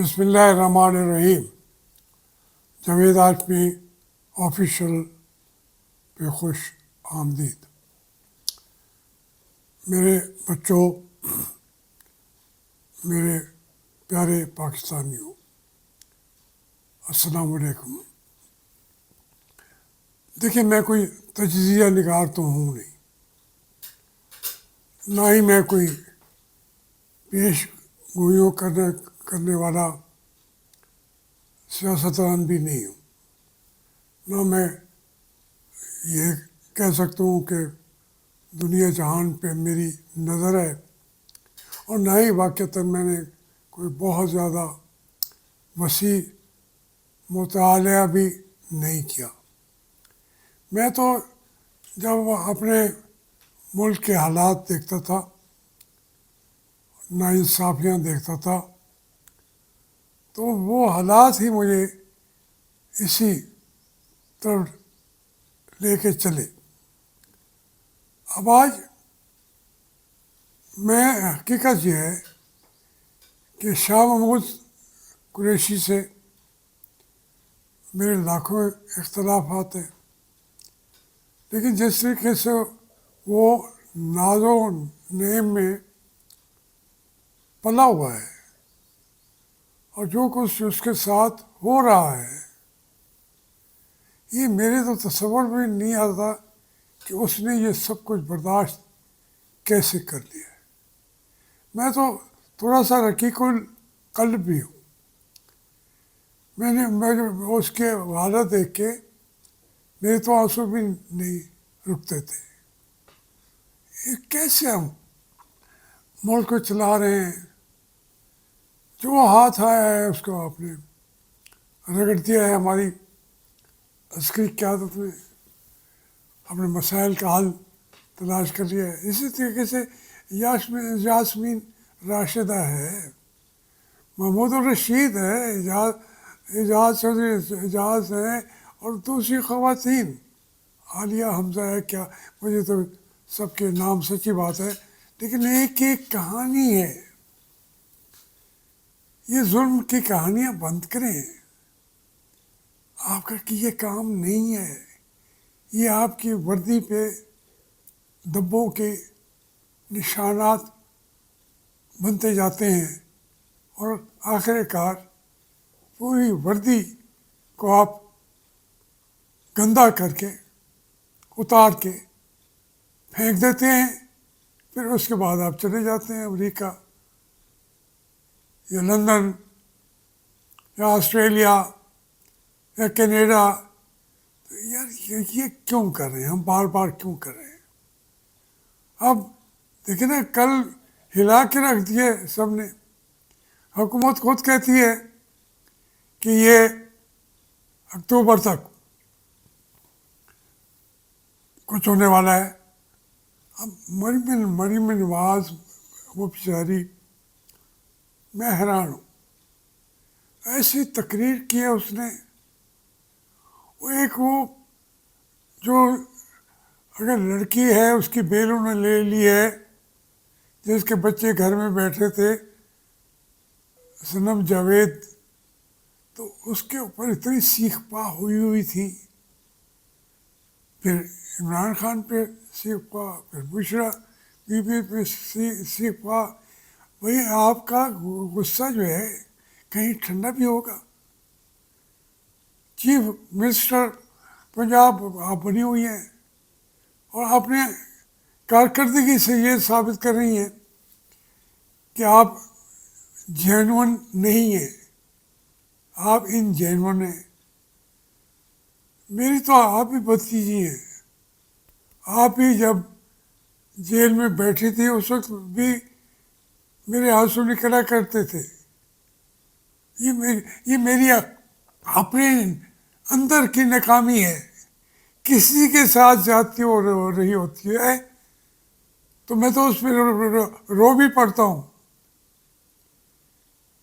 बिस्मिल्लाहिर्रहमानिर्रहीम। जावेद हाशमी ऑफिशियल पे खुश आमदीद। मेरे बच्चों, मेरे प्यारे पाकिस्तानियों, अस्सलाम वालेकुम। देखिए, मैं कोई तजज़िया निगार तो हूँ नहीं, ना ही मैं कोई पेश गोइयों करने वाला सियासतदान भी नहीं हूँ। ना मैं ये कह सकता हूँ कि दुनिया जहान पे मेरी नज़र है, और ना ही वाक़तन मैंने कोई बहुत ज़्यादा वसी मुताला भी नहीं किया। मैं तो जब अपने मुल्क के हालात देखता था, नाइंसाफ़ियाँ देखता था, तो वो हालात ही मुझे इसी तरफ लेके चले। अब आज मैं हकीकत ये है कि शाह महमूद कुरैशी से मेरे लाखों इख्तलाफात हैं, लेकिन जिस तरीके से वो नाज़ो नेम में पला हुआ है और जो कुछ उसके साथ हो रहा है, ये मेरे तो तसव्वुर में नहीं आता कि उसने ये सब कुछ बर्दाश्त कैसे कर लिया है। मैं तो थोड़ा सा रकीकुल कल्ब भी हूँ। मैं उसके हालत देख के मेरे तो आंसू भी नहीं रुकते थे। ये कैसे हम मुल्क को चला रहे हैं, जो हाथ आया है उसको आपने रगड़ दिया है। हमारी अस्करी क़यादत में अपने मसाइल का हल तलाश कर लिया है। इसी तरीके से यास्मीन राशिदा है, महमूद रशीद है, एजाज चौधरी एजाज है, और दूसरी ख़वातीन आलिया हमजा है। क्या, मुझे तो सबके नाम सच्ची बात है, लेकिन एक एक कहानी है। ये जुल्म की कहानियाँ बंद करें। आपका कि ये काम नहीं है। ये आपकी वर्दी पे धब्बों के निशानात बनते जाते हैं और आखिरकार पूरी वर्दी को आप गंदा करके उतार के फेंक देते हैं। फिर उसके बाद आप चले जाते हैं अमेरिका या लंदन या ऑस्ट्रेलिया या कनाडा। तो यार, ये क्यों कर रहे हैं हम, बार बार क्यों कर रहे हैं? अब देखिए ना, कल हिला के रख दिए सब ने। हुकूमत खुद कहती है कि ये अक्टूबर तक कुछ होने वाला है। अब मरीम नवाज वो बेचारी, मैं हैरान हूँ। ऐसी तकरीर की है उसने। वो जो अगर लड़की है उसकी बेल उन्होंने ले ली है, जिसके बच्चे घर में बैठे थे, सनम जावेद, तो उसके ऊपर इतनी सीख पा हुई थी। फिर इमरान खान पे सीख पा, फिर बुशरा बीबी पे सीख पा। भाई, आपका गुस्सा जो है कहीं ठंडा भी होगा। चीफ मिनिस्टर पंजाब आप बनी हुई हैं और अपने कारकर्दगी से ये साबित कर रही हैं कि आप जेन्युइन नहीं हैं, आप इनजेन्युइन हैं। मेरी तो आप ही भतीजी हैं। आप ही जब जेल में बैठी थी उस वक्त भी मेरे आंसू निकला करते थे। ये मेरी अपने अंदर की नाकामी है। किसी के साथ जाती हो रही होती है तो मैं तो उस पर रो भी पड़ता हूँ।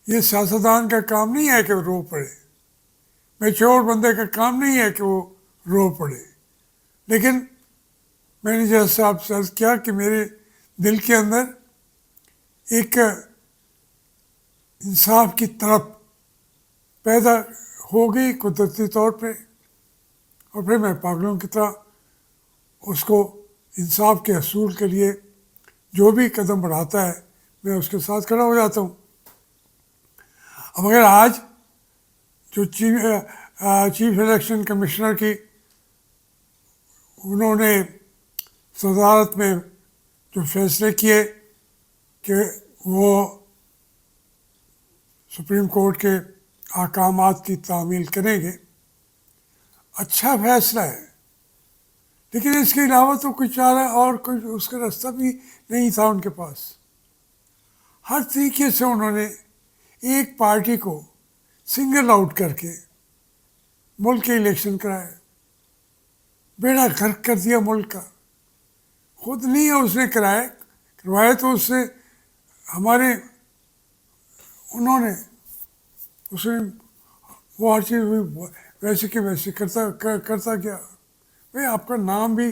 ये सियासतदान का काम नहीं है कि वो रो पड़े, मैच्योर बंदे का काम नहीं है कि वो रो पड़े। लेकिन मैंने जैसा आपसे अर्ज़ किया कि मेरे दिल के अंदर एक इंसाफ की तड़प पैदा हो गई कुदरती तौर पे, और फिर मैं पागलों की तरह उसको इंसाफ के असूल के लिए जो भी कदम बढ़ाता है मैं उसके साथ खड़ा हो जाता हूँ। अब अगर आज जो चीफ इलेक्शन कमिश्नर की उन्होंने सदारत में जो फैसले किए कि वो सुप्रीम कोर्ट के अहकामात की तामील करेंगे, अच्छा फैसला है, लेकिन इसके अलावा तो कुछ चारा और कोई उसका रास्ता भी नहीं था उनके पास। हर तरीके से उन्होंने एक पार्टी को सिंगल आउट करके मुल्क के इलेक्शन कराए, बेड़ा गर्क कर दिया मुल्क का। खुद नहीं है उसने करवाए तो उससे हमारे उन्होंने उसने वो हर चीज़ वैसे के वैसे करता गया। भाई आपका नाम भी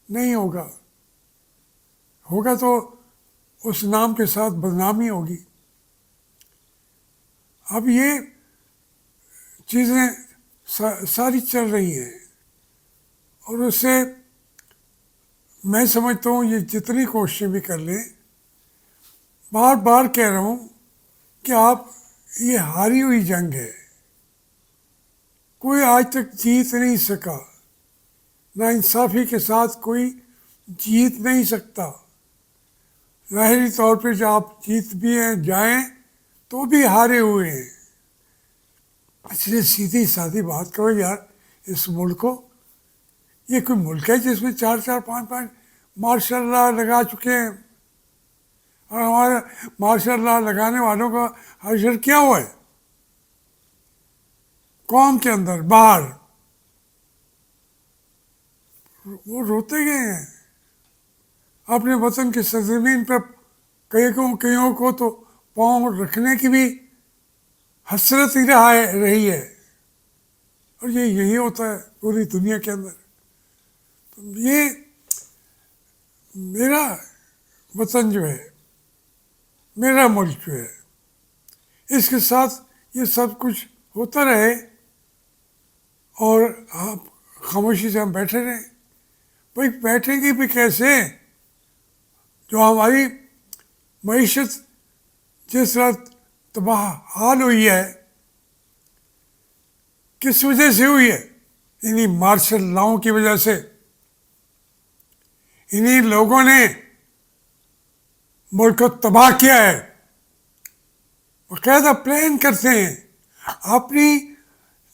नहीं होगा, होगा तो उस नाम के साथ बदनामी होगी। अब ये चीज़ें सारी चल रही हैं और उससे मैं समझता हूँ ये जितनी कोशिशें भी कर लें, बार बार कह रहा हूँ कि आप ये हारी हुई जंग है, कोई आज तक जीत नहीं सका, ना इंसाफी के साथ कोई जीत नहीं सकता। ज़ाहिरी तौर पे जब आप जीत भी हैं जाएं तो भी हारे हुए हैं। इसलिए सीधी सादी बात करो यार, इस मुल्क को, ये कोई मुल्क है जिसमें 4-4, 5-5 मार्शल लॉ लगा चुके हैं, और हमारे मार्शल लॉ लगाने वालों का हशर क्या हुआ है कौम के अंदर बाहर? वो रोते गए हैं अपने वतन की सरजमीन पर। कईयों को तो पाँव रखने की भी हसरत ही रही है, और ये यही होता है पूरी दुनिया के अंदर। तो ये मेरा वतन जो है, मेरा मुल्क जो है, इसके साथ ये सब कुछ होता रहे और आप खामोशी से हम बैठे रहें। भाई बैठेंगे भी कैसे? जो हमारी मईशत जिस तरह तबाह हाल हुई है, किस वजह से हुई है? इन्हीं मार्शल लॉ की वजह से। इन्हीं लोगों ने मुल्क को तबाह किया है। बाकायदा प्लान करते हैं अपनी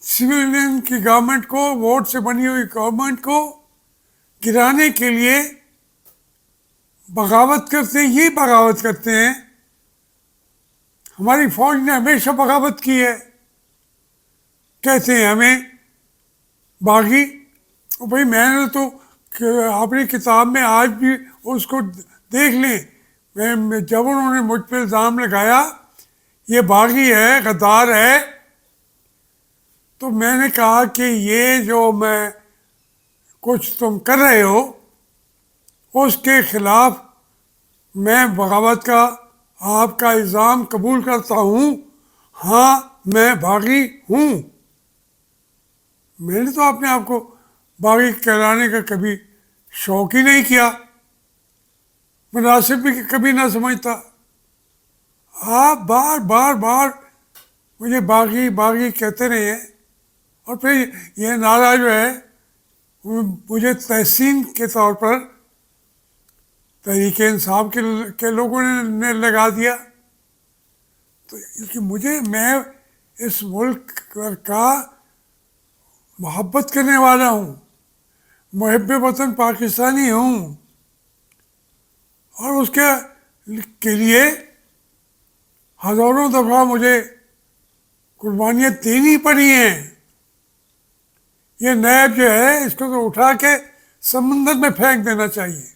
सिविलियन की गवर्नमेंट को, वोट से बनी हुई गवर्नमेंट को गिराने के लिए बगावत करते हैं। ये बगावत करते हैं, हमारी फौज ने हमेशा बगावत की है। कहते हैं हमें बागी, भाई मैंने तो अपनी किताब में आज भी उसको देख लें, जब उन्होंने मुझ पर इल्ज़ाम लगाया ये बागी है, गद्दार है, तो मैंने कहा कि ये जो मैं कुछ तुम कर रहे हो उसके खिलाफ मैं बगावत का आपका इल्ज़ाम कबूल करता हूँ। हाँ मैं बागी हूँ। मैंने तो अपने आप को बागी कहलाने का कभी शौक ही नहीं किया, मुनासिब भी कभी ना समझता। आप बार बार बार मुझे बागी बागी कहते रहे हैं, और फिर यह नारा जो है मुझे तहसीन के तौर पर तहरीके इंसाफ के लोगों ने लगा दिया। तो मैं इस मुल्क का मोहब्बत करने वाला हूँ, मुहिब वतन पाकिस्तानी हूँ, और उसके के लिए हज़ारों दफ़ा मुझे कुर्बानियाँ देनी पड़ी हैं। ये नैब जो है इसको तो उठा के समंदर में फेंक देना चाहिए।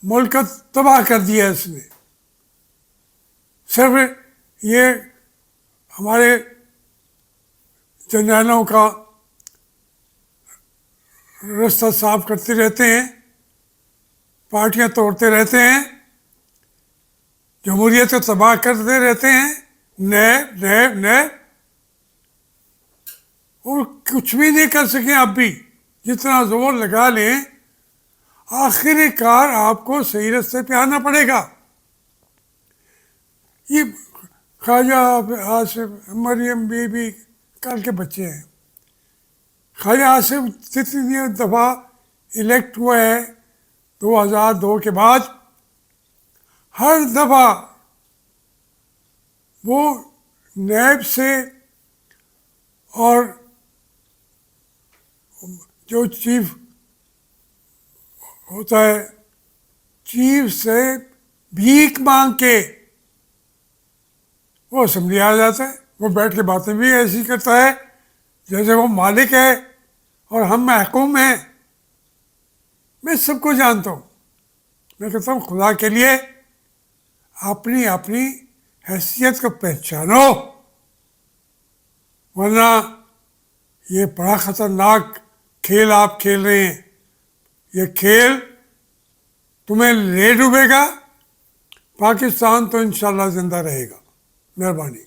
मुल्क को तबाह कर दिया इसने। सिर्फ ये हमारे जर्नैलों का रास्ता साफ करते रहते हैं, पार्टियां तोड़ते रहते हैं, जमहूरियत को तबाह करते रहते हैं। नैब नैब नैब और कुछ भी नहीं कर सके अब भी, जितना जोर लगा लें आखिरकार आपको सही रास्ते पे आना पड़ेगा। ये ख्वाजा आसिफ, मरियम बीबी कल के बच्चे हैं। ख्वाजा आसिफ जितनी दफ़ा इलेक्ट हुआ है 2002 के बाद, हर दफ़ा वो नैब से और जो चीफ होता है, चीफ से भीख मांग के वो असेंबली आ जाता है। वो बैठ के बातें भी ऐसी करता है जैसे वो मालिक है और हम महकूम हैं। मैं सबको जानता हूँ। मैं कहता हूँ खुदा के लिए अपनी अपनी हैसियत को पहचानो, वरना ये बड़ा ख़तरनाक खेल आप खेल रहे हैं। ये खेल तुम्हें ले डूबेगा, पाकिस्तान तो इंशाल्लाह ज़िंदा रहेगा। मेहरबानी।